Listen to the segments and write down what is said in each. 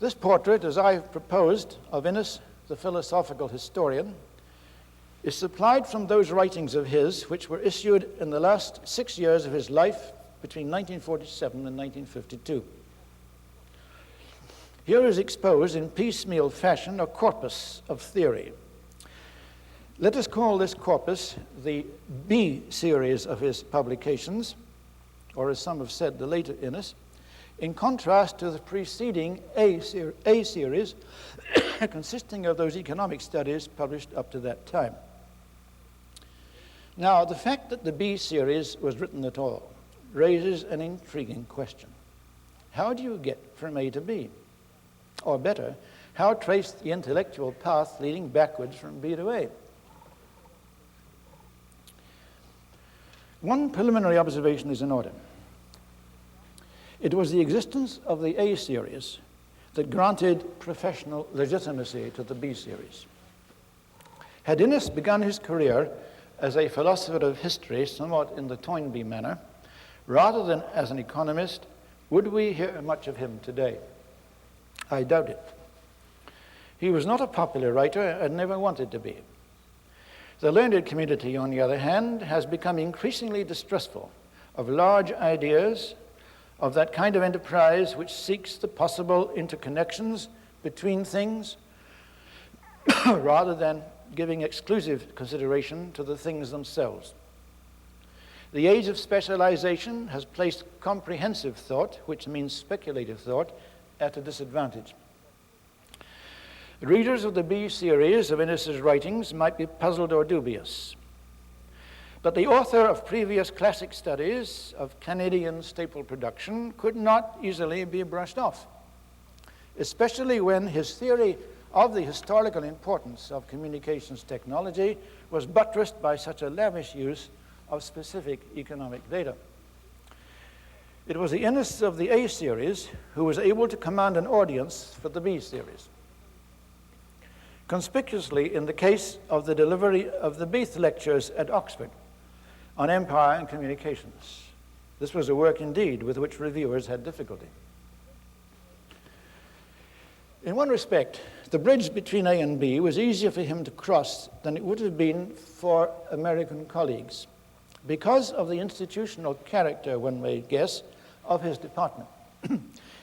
This portrait, as I've proposed, of Innis, the philosophical historian, is supplied from those writings of his which were issued in the last 6 years of his life between 1947 and 1952. Here is exposed in piecemeal fashion a corpus of theory. Let us call this corpus the B series of his publications, or as some have said, the later Innis, in contrast to the preceding A series, consisting of those economic studies published up to that time. Now, the fact that the B series was written at all raises an intriguing question. How do you get from A to B? Or better, how trace the intellectual path leading backwards from B to A? One preliminary observation is in order. It was the existence of the A series that granted professional legitimacy to the B series. Had Innis begun his career as a philosopher of history, somewhat in the Toynbee manner, rather than as an economist, would we hear much of him today? I doubt it. He was not a popular writer and never wanted to be. The learned community, on the other hand, has become increasingly distrustful of large ideas, of that kind of enterprise which seeks the possible interconnections between things rather than giving exclusive consideration to the things themselves. The age of specialization has placed comprehensive thought, which means speculative thought, at a disadvantage. Readers of the B series of Innis's writings might be puzzled or dubious, but the author of previous classic studies of Canadian staple production could not easily be brushed off, especially when his theory of the historical importance of communications technology was buttressed by such a lavish use of specific economic data. It was the Innis of the A series who was able to command an audience for the B series. Conspicuously in the case of the delivery of the Beath lectures at Oxford on empire and communications. This was a work indeed with which reviewers had difficulty. In one respect, the bridge between A and B was easier for him to cross than it would have been for American colleagues because of the institutional character, one may guess, of his department,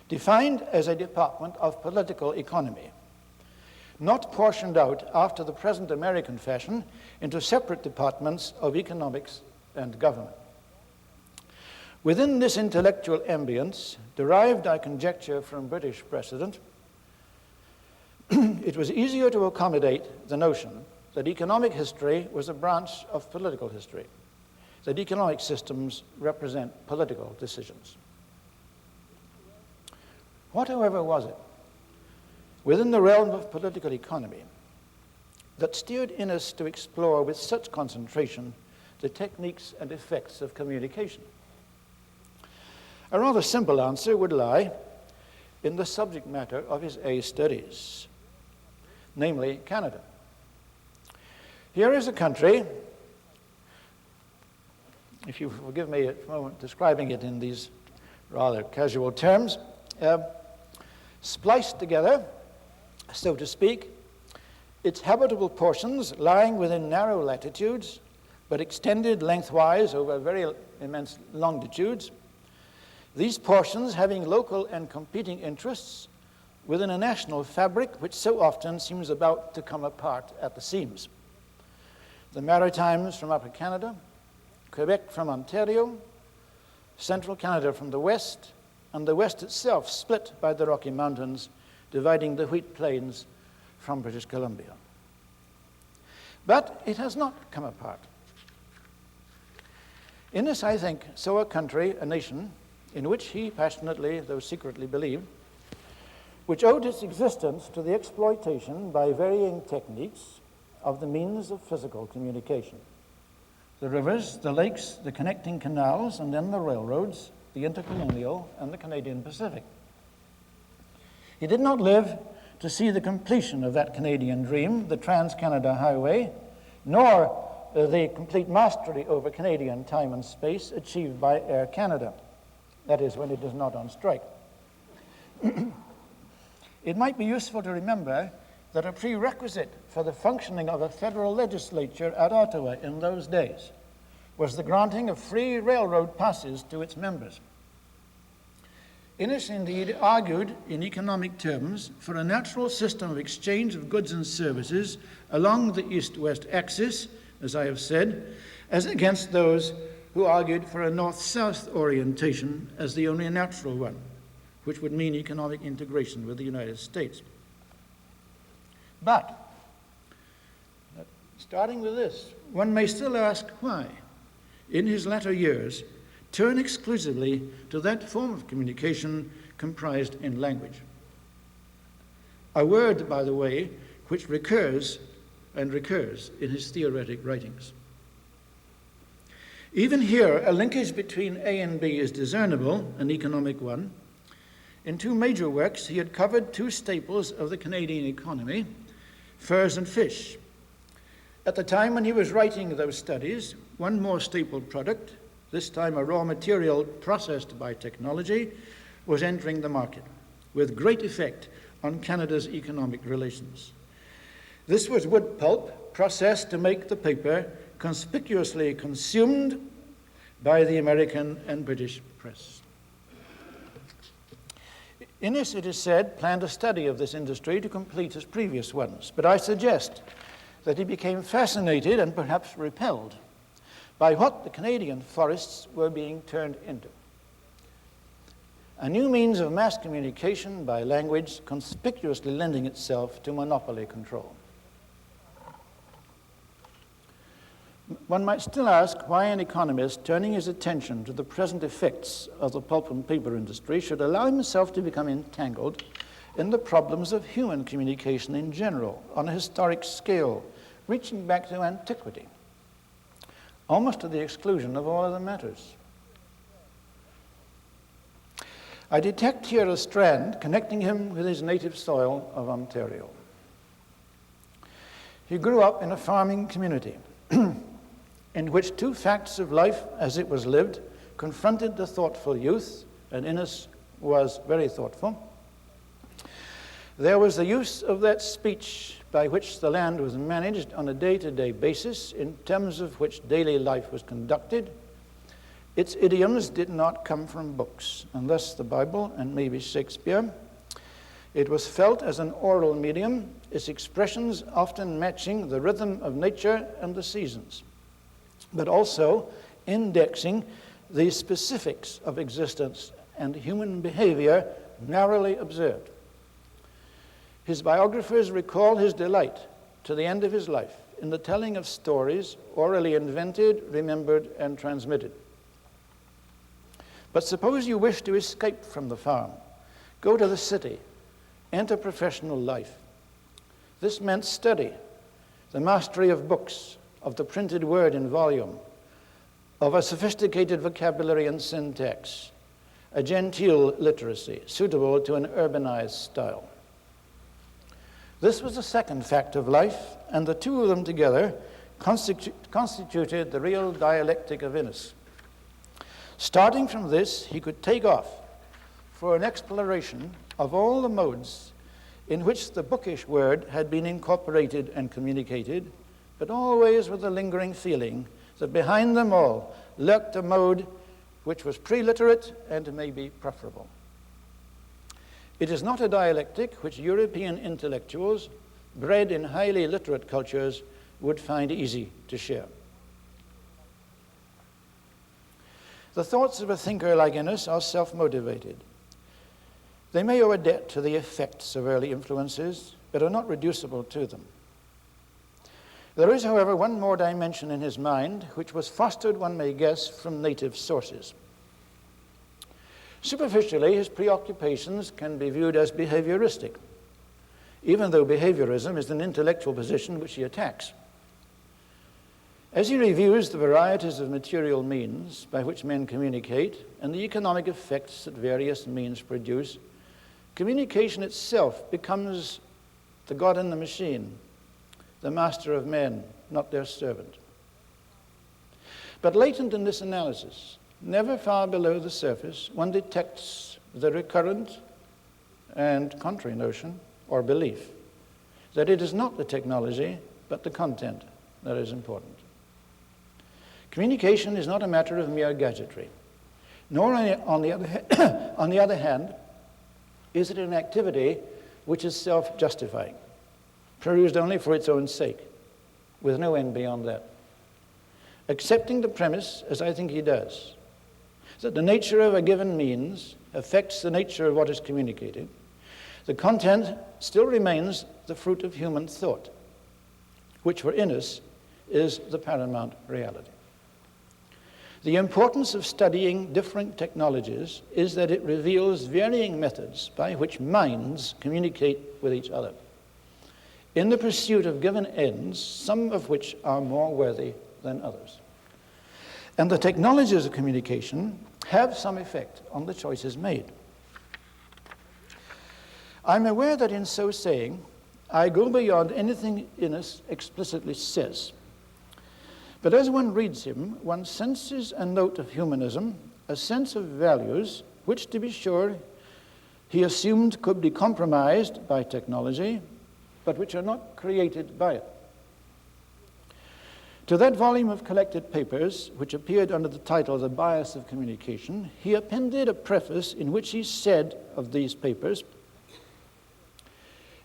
defined as a department of political economy, not portioned out after the present American fashion into separate departments of economics and government. Within this intellectual ambience, derived, I conjecture, from British precedent, it was easier to accommodate the notion that economic history was a branch of political history, that economic systems represent political decisions. What, however, was it within the realm of political economy that steered Innis to explore with such concentration the techniques and effects of communication? A rather simple answer would lie in the subject matter of his A studies, namely Canada. Here is a country, if you forgive me a moment describing it in these rather casual terms, spliced together, so to speak, its habitable portions lying within narrow latitudes, but extended lengthwise over very immense longitudes, these portions having local and competing interests within a national fabric which so often seems about to come apart at the seams. The Maritimes from Upper Canada, Quebec from Ontario, Central Canada from the west, and the west itself split by the Rocky Mountains, dividing the wheat plains from British Columbia. But it has not come apart. Innis, I think, saw a country, a nation, in which he passionately, though secretly, believed, which owed its existence to the exploitation by varying techniques of the means of physical communication. The rivers, the lakes, the connecting canals, and then the railroads, the intercolonial, and the Canadian Pacific. He did not live to see the completion of that Canadian dream, the Trans-Canada Highway, nor the complete mastery over Canadian time and space achieved by Air Canada. That is, when it is not on strike. it might be useful to remember that a prerequisite for the functioning of a federal legislature at Ottawa in those days was the granting of free railroad passes to its members. Innis indeed argued in economic terms for a natural system of exchange of goods and services along the east-west axis, as I have said, as against those who argued for a north-south orientation as the only natural one, which would mean economic integration with the United States. But, starting with this, one may still ask why, in his latter years, turn exclusively to that form of communication comprised in language. A word, by the way, which recurs and recurs in his theoretic writings. Even here, a linkage between A and B is discernible, an economic one. In two major works, he had covered two staples of the Canadian economy, furs and fish. At the time when he was writing those studies, one more staple product, this time a raw material processed by technology, was entering the market, with great effect on Canada's economic relations. This was wood pulp, processed to make the paper conspicuously consumed by the American and British press. Innis, it is said, planned a study of this industry to complete his previous ones, but I suggest that he became fascinated and perhaps repelled by what the Canadian forests were being turned into. A new means of mass communication by language conspicuously lending itself to monopoly control. One might still ask why an economist turning his attention to the present effects of the pulp and paper industry should allow himself to become entangled in the problems of human communication in general, on a historic scale, reaching back to antiquity, almost to the exclusion of all other matters. I detect here a strand connecting him with his native soil of Ontario. He grew up in a farming community in which two facts of life as it was lived confronted the thoughtful youth, and Innis was very thoughtful. There was the use of that speech by which the land was managed on a day-to-day basis, in terms of which daily life was conducted. Its idioms did not come from books, unless the Bible and maybe Shakespeare. It was felt as an oral medium, its expressions often matching the rhythm of nature and the seasons, but also indexing the specifics of existence and human behavior narrowly observed. His biographers recall his delight to the end of his life in the telling of stories orally invented, remembered, and transmitted. But suppose you wish to escape from the farm, go to the city, enter professional life. This meant study, the mastery of books, of the printed word in volume, of a sophisticated vocabulary and syntax, a genteel literacy suitable to an urbanized style. This was the second fact of life, and the two of them together constituted the real dialectic of Innis. Starting from this, he could take off for an exploration of all the modes in which the bookish word had been incorporated and communicated, but always with the lingering feeling that behind them all lurked a mode which was preliterate and maybe preferable. It is not a dialectic which European intellectuals, bred in highly literate cultures, would find easy to share. The thoughts of a thinker like Innis are self-motivated. They may owe a debt to the effects of early influences, but are not reducible to them. There is, however, one more dimension in his mind, which was fostered, one may guess, from native sources. Superficially, his preoccupations can be viewed as behavioristic, even though behaviorism is an intellectual position which he attacks. As he reviews the varieties of material means by which men communicate and the economic effects that various means produce, communication itself becomes the God in the machine, the master of men, not their servant. But latent in this analysis, never far below the surface, one detects the recurrent and contrary notion or belief that it is not the technology but the content that is important. Communication is not a matter of mere gadgetry, nor on the other hand is it an activity which is self-justifying, produced only for its own sake, with no end beyond that. Accepting the premise, as I think he does, that the nature of a given means affects the nature of what is communicated, the content still remains the fruit of human thought, which for Innis is the paramount reality. The importance of studying different technologies is that it reveals varying methods by which minds communicate with each other in the pursuit of given ends, some of which are more worthy than others. And the technologies of communication have some effect on the choices made. I'm aware that in so saying, I go beyond anything Innis explicitly says. But as one reads him, one senses a note of humanism, a sense of values, which, to be sure, he assumed could be compromised by technology, but which are not created by it. To that volume of collected papers, which appeared under the title The Bias of Communication, he appended a preface in which he said of these papers,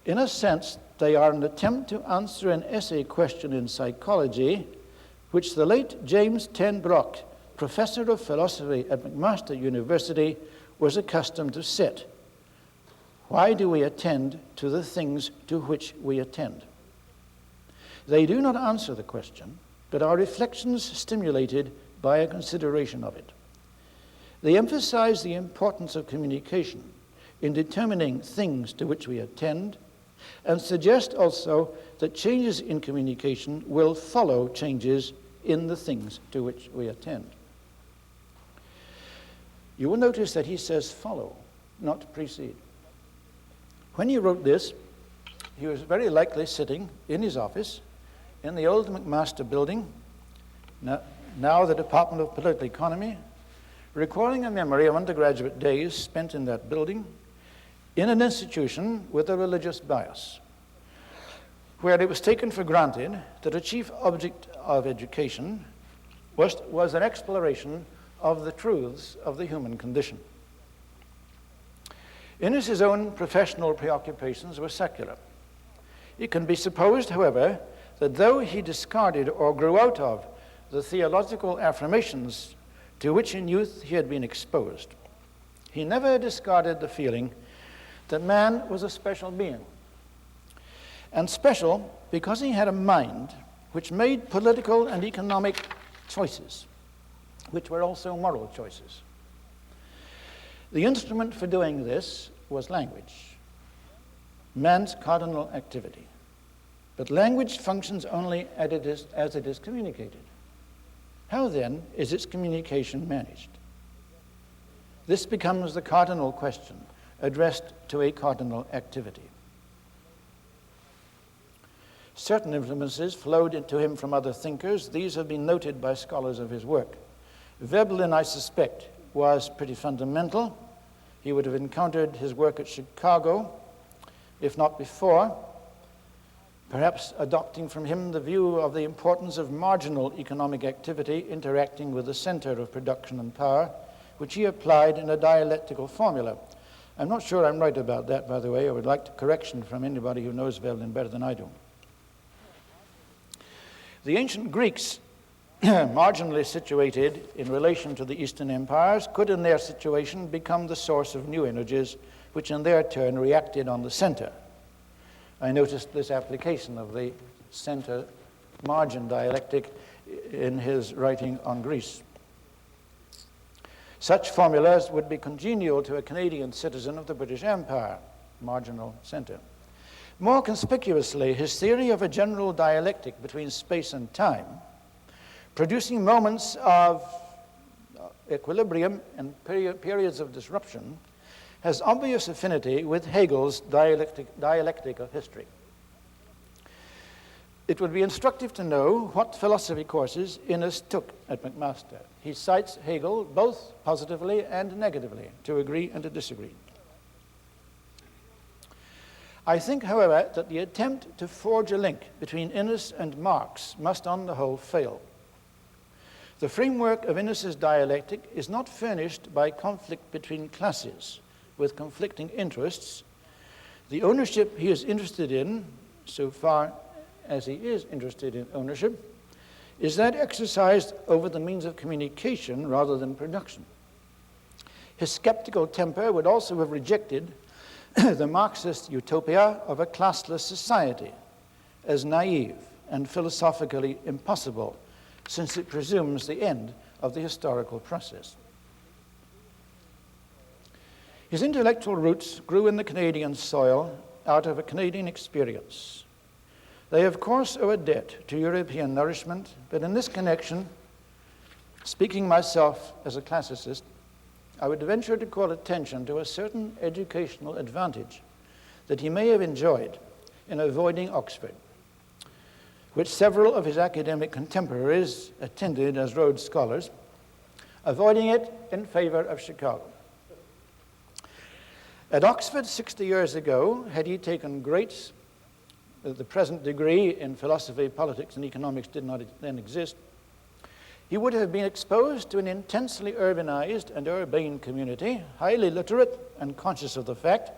in a sense, they are an attempt to answer an essay question in psychology which the late James Ten Brock, professor of philosophy at McMaster University, was accustomed to set. Why do we attend to the things to which we attend? They do not answer the question, but are reflections stimulated by a consideration of it. They emphasize the importance of communication in determining things to which we attend, and suggest also that changes in communication will follow changes in the things to which we attend. You will notice that he says follow, not precede. When he wrote this, he was very likely sitting in his office in the old McMaster building, now the Department of Political Economy, recalling a memory of undergraduate days spent in that building in an institution with a religious bias, where it was taken for granted that a chief object of education was an exploration of the truths of the human condition. Innis's own professional preoccupations were secular. It can be supposed, however, that though he discarded or grew out of the theological affirmations to which in youth he had been exposed, he never discarded the feeling that man was a special being, and special because he had a mind which made political and economic choices, which were also moral choices. The instrument for doing this was language, man's cardinal activity. But language functions only as it is communicated. How then is its communication managed? This becomes the cardinal question addressed to a cardinal activity. Certain influences flowed into him from other thinkers. These have been noted by scholars of his work. Veblen, I suspect, was pretty fundamental. He would have encountered his work at Chicago, if not before, perhaps adopting from him the view of the importance of marginal economic activity interacting with the center of production and power, which he applied in a dialectical formula. I'm not sure I'm right about that, by the way. I would like correction from anybody who knows Veblen better than I do. The ancient Greeks, marginally situated in relation to the Eastern empires, could in their situation become the source of new energies, which in their turn reacted on the center. I noticed this application of the center-margin dialectic in his writing on Greece. Such formulas would be congenial to a Canadian citizen of the British Empire, marginal center. More conspicuously, his theory of a general dialectic between space and time, producing moments of equilibrium and periods of disruption, has obvious affinity with Hegel's dialectic of history. It would be instructive to know what philosophy courses Innis took at McMaster. He cites Hegel both positively and negatively, to agree and to disagree. I think, however, that the attempt to forge a link between Innis and Marx must on the whole fail. The framework of Innis's dialectic is not furnished by conflict between classes with conflicting interests. The ownership he is interested in, so far as he is interested in ownership, is that exercised over the means of communication rather than production. His skeptical temper would also have rejected the Marxist utopia of a classless society as naive and philosophically impossible, since it presumes the end of the historical process. His intellectual roots grew in the Canadian soil out of a Canadian experience. They, of course, owe a debt to European nourishment, but in this connection, speaking myself as a classicist, I would venture to call attention to a certain educational advantage that he may have enjoyed in avoiding Oxford, which several of his academic contemporaries attended as Rhodes Scholars, avoiding it in favor of Chicago. At Oxford 60 years ago, had he taken Greats, the present degree in philosophy, politics, and economics did not then exist, he would have been exposed to an intensely urbanized and urbane community, highly literate and conscious of the fact,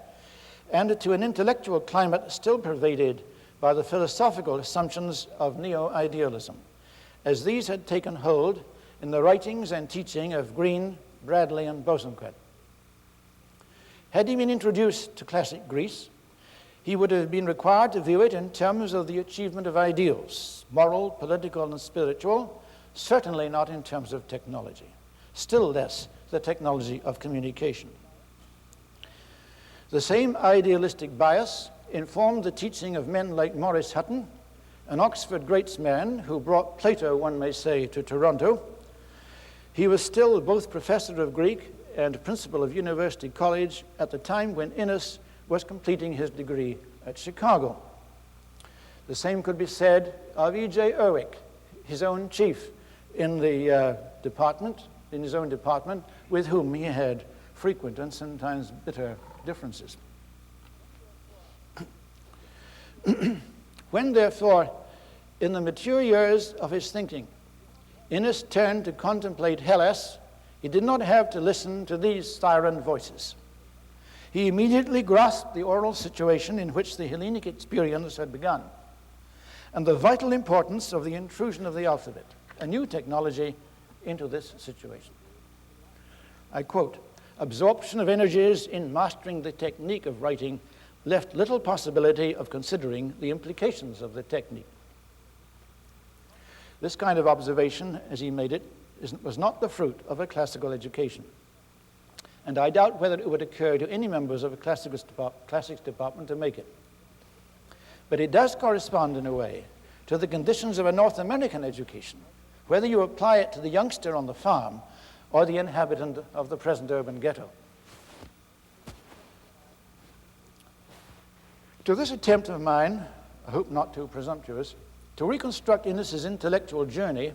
and to an intellectual climate still pervaded by the philosophical assumptions of neo-idealism, as these had taken hold in the writings and teaching of Green, Bradley, and Bosanquet. Had he been introduced to classic Greece, he would have been required to view it in terms of the achievement of ideals, moral, political, and spiritual, certainly not in terms of technology, still less the technology of communication. The same idealistic bias informed the teaching of men like Maurice Hutton, an Oxford Greatsman who brought Plato, one may say, to Toronto. He was still both professor of Greek and principal of University College at the time when Innis was completing his degree at Chicago. The same could be said of E.J. Erwick, his own chief in the in his own department, with whom he had frequent and sometimes bitter differences. When, therefore, in the mature years of his thinking, Innis turned to contemplate Hellas, he did not have to listen to these siren voices. He immediately grasped the oral situation in which the Hellenic experience had begun, and the vital importance of the intrusion of the alphabet, a new technology, into this situation. I quote, "Absorption of energies in mastering the technique of writing left little possibility of considering the implications of the technique." This kind of observation, as he made it, was not the fruit of a classical education. And I doubt whether it would occur to any members of a classics department to make it. But it does correspond in a way to the conditions of a North American education, whether you apply it to the youngster on the farm or the inhabitant of the present urban ghetto. To this attempt of mine, I hope not too presumptuous, to reconstruct Innis's intellectual journey,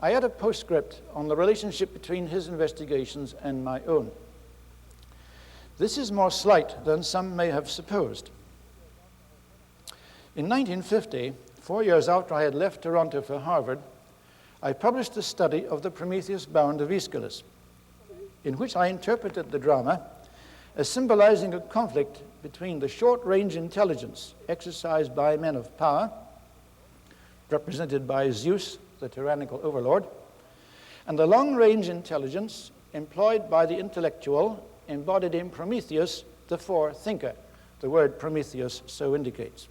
I add a postscript on the relationship between his investigations and my own. This is more slight than some may have supposed. In 1950, 4 years after I had left Toronto for Harvard, I published a study of the Prometheus Bound of Aeschylus, in which I interpreted the drama as symbolizing a conflict between the short-range intelligence exercised by men of power, represented by Zeus, the tyrannical overlord, and the long-range intelligence employed by the intellectual, embodied in Prometheus, the forethinker. The word Prometheus so indicates.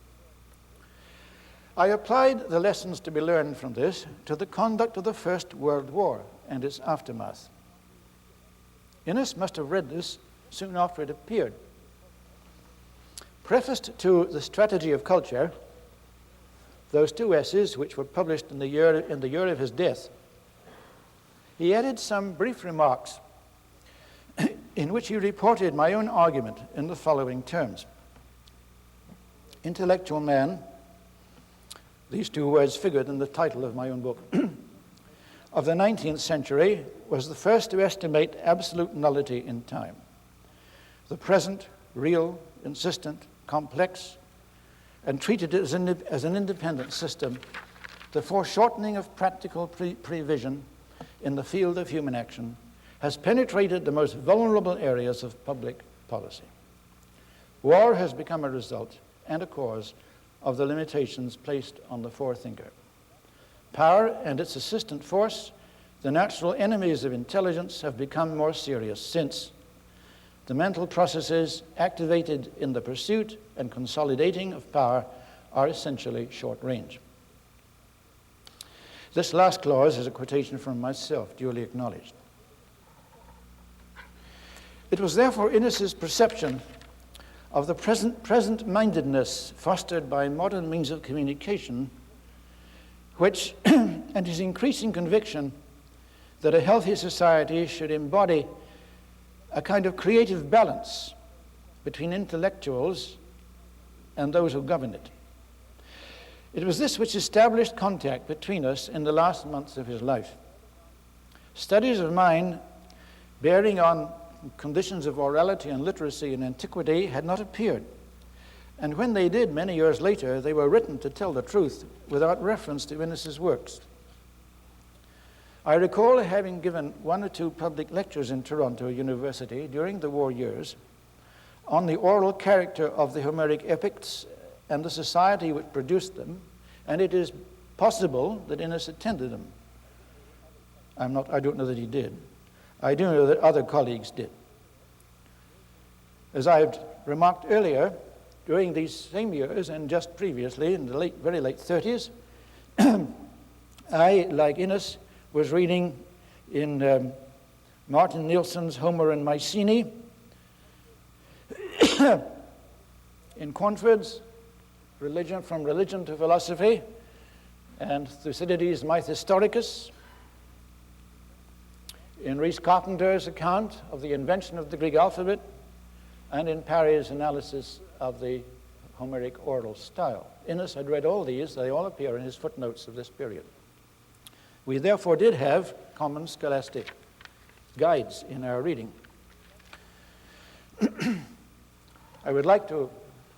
I applied the lessons to be learned from this to the conduct of the First World War and its aftermath. Innis must have read this soon after it appeared. Prefaced to The Strategy of Culture, those two essays which were published in the year of his death, he added some brief remarks in which he reported my own argument in the following terms. Intellectual man, these two words figured in the title of my own book, of the 19th century was the first to estimate absolute nullity in time. The present, real, insistent, complex, and treated as an independent system, the foreshortening of practical prevision in the field of human action has penetrated the most vulnerable areas of public policy. War has become a result and a cause of the limitations placed on the forethinker. Power and its assistant force, the natural enemies of intelligence, have become more serious since the mental processes activated in the pursuit and consolidating of power are essentially short range. This last clause is a quotation from myself, duly acknowledged. It was therefore Innis's perception of the present-mindedness fostered by modern means of communication which, and his increasing conviction that a healthy society should embody a kind of creative balance between intellectuals and those who govern it. It was this which established contact between us in the last months of his life. Studies of mine bearing on conditions of orality and literacy in antiquity had not appeared, and when they did many years later, they were written, to tell the truth, without reference to Innis's works. I recall having given 1 or 2 public lectures in Toronto University during the war years on the oral character of the Homeric epics and the society which produced them, and it is possible that Innis attended them. I don't know that he did. I do know that other colleagues did. As I've remarked earlier, during these same years and just previously, in the very late 30s, I, like Innis, was reading in Martin Nielsen's Homer and Mycenae, in Cornford's From Religion to Philosophy, and Thucydides' Mythistoricus, in Rhys Carpenter's account of the invention of the Greek alphabet, and in Parry's analysis of the Homeric oral style. Innis had read all these. They all appear in his footnotes of this period. We therefore did have common scholastic guides in our reading. I would like to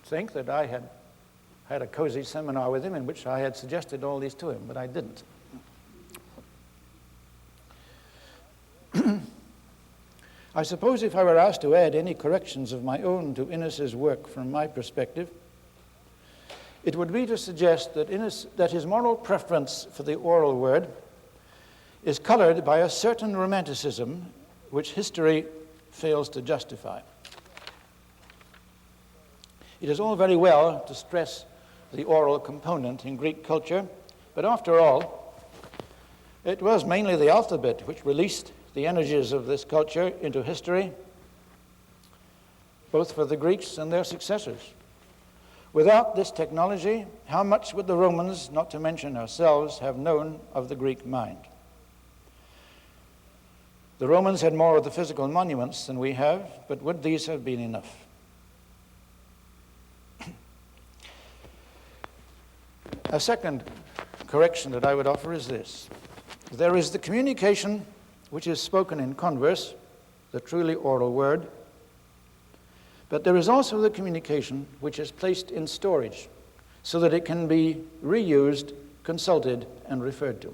think that I had had a cozy seminar with him in which I had suggested all these to him, but I didn't. I suppose if I were asked to add any corrections of my own to Innis's work from my perspective, it would be to suggest that his moral preference for the oral word is colored by a certain romanticism which history fails to justify. It is all very well to stress the oral component in Greek culture, but after all, it was mainly the alphabet which released the energies of this culture into history, both for the Greeks and their successors. Without this technology, how much would the Romans, not to mention ourselves, have known of the Greek mind? The Romans had more of the physical monuments than we have, but would these have been enough? A second correction that I would offer is this. There is the communication which is spoken in converse, the truly oral word, but there is also the communication which is placed in storage so that it can be reused, consulted, and referred to.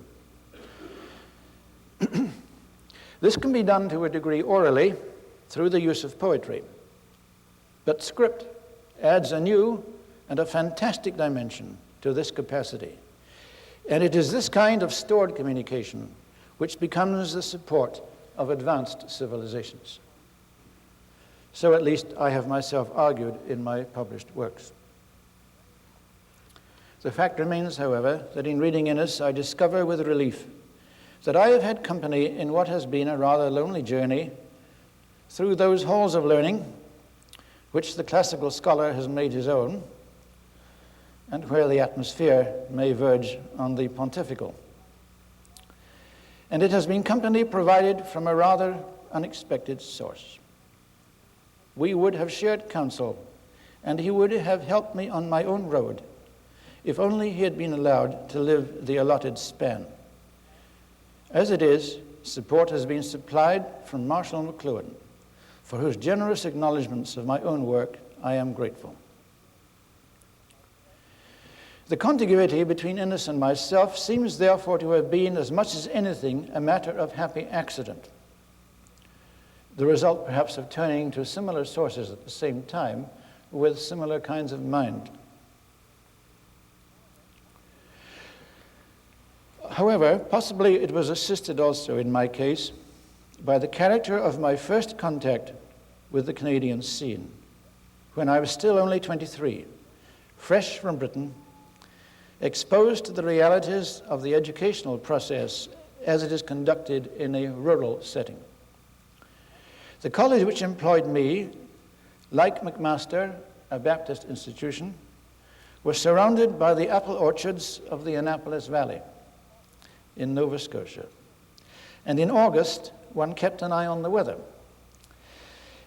This can be done to a degree orally through the use of poetry, but script adds a new and a fantastic dimension to this capacity. And it is this kind of stored communication which becomes the support of advanced civilizations. So at least I have myself argued in my published works. The fact remains, however, that in reading Innis, I discover with relief that I have had company in what has been a rather lonely journey through those halls of learning which the classical scholar has made his own, and where the atmosphere may verge on the pontifical. And it has been company provided from a rather unexpected source. We would have shared counsel, and he would have helped me on my own road, if only he had been allowed to live the allotted span. As it is, support has been supplied from Marshal McLuhan, for whose generous acknowledgments of my own work I am grateful. The contiguity between Innis and myself seems therefore to have been, as much as anything, a matter of happy accident, the result perhaps of turning to similar sources at the same time with similar kinds of mind. However, possibly it was assisted also in my case by the character of my first contact with the Canadian scene, when I was still only 23, fresh from Britain, exposed to the realities of the educational process as it is conducted in a rural setting. The college which employed me, like McMaster, a Baptist institution, was surrounded by the apple orchards of the Annapolis Valley in Nova Scotia. And in August, one kept an eye on the weather.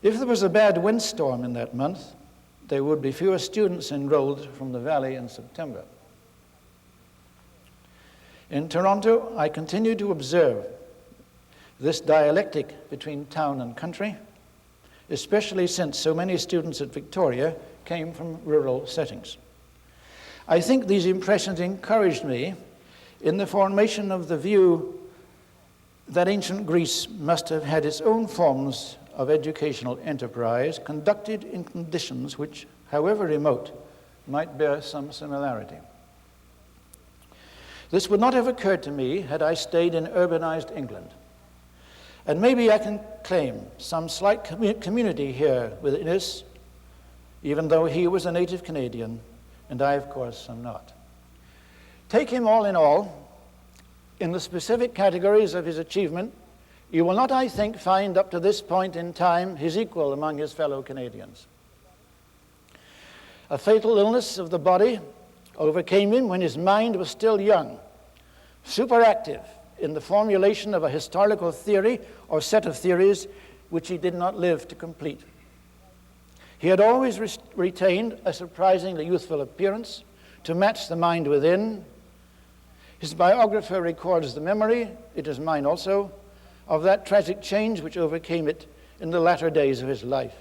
If there was a bad windstorm in that month, there would be fewer students enrolled from the valley in September. In Toronto, I continued to observe this dialectic between town and country, especially since so many students at Victoria came from rural settings. I think these impressions encouraged me in the formation of the view that ancient Greece must have had its own forms of educational enterprise conducted in conditions which, however remote, might bear some similarity. This would not have occurred to me had I stayed in urbanized England. And maybe I can claim some slight community here with Innis, even though he was a native Canadian, and I, of course, am not. Take him all in all, in the specific categories of his achievement, you will not, I think, find up to this point in time his equal among his fellow Canadians. A fatal illness of the body overcame him when his mind was still young, superactive in the formulation of a historical theory or set of theories which he did not live to complete. He had always retained a surprisingly youthful appearance to match the mind within. His biographer records the memory, it is mine also, of that tragic change which overcame it in the latter days of his life.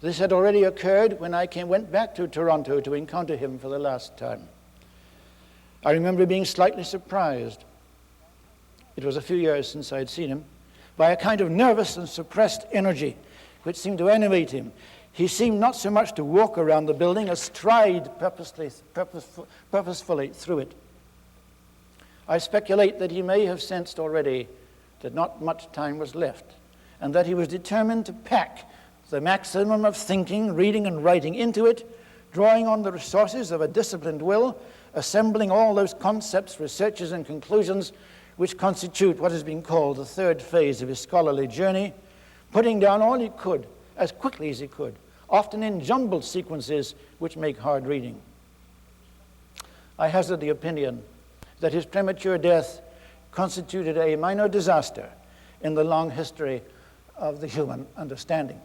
This had already occurred when I went back to Toronto to encounter him for the last time. I remember being slightly surprised, it was a few years since I had seen him, by a kind of nervous and suppressed energy which seemed to animate him. He seemed not so much to walk around the building as stride purposefully through it. I speculate that he may have sensed already that not much time was left, and that he was determined to pack the maximum of thinking, reading, and writing into it, drawing on the resources of a disciplined will, assembling all those concepts, researches, and conclusions which constitute what has been called the third phase of his scholarly journey, putting down all he could as quickly as he could, often in jumbled sequences which make hard reading. I hazard the opinion that his premature death constituted a minor disaster in the long history of the human understanding.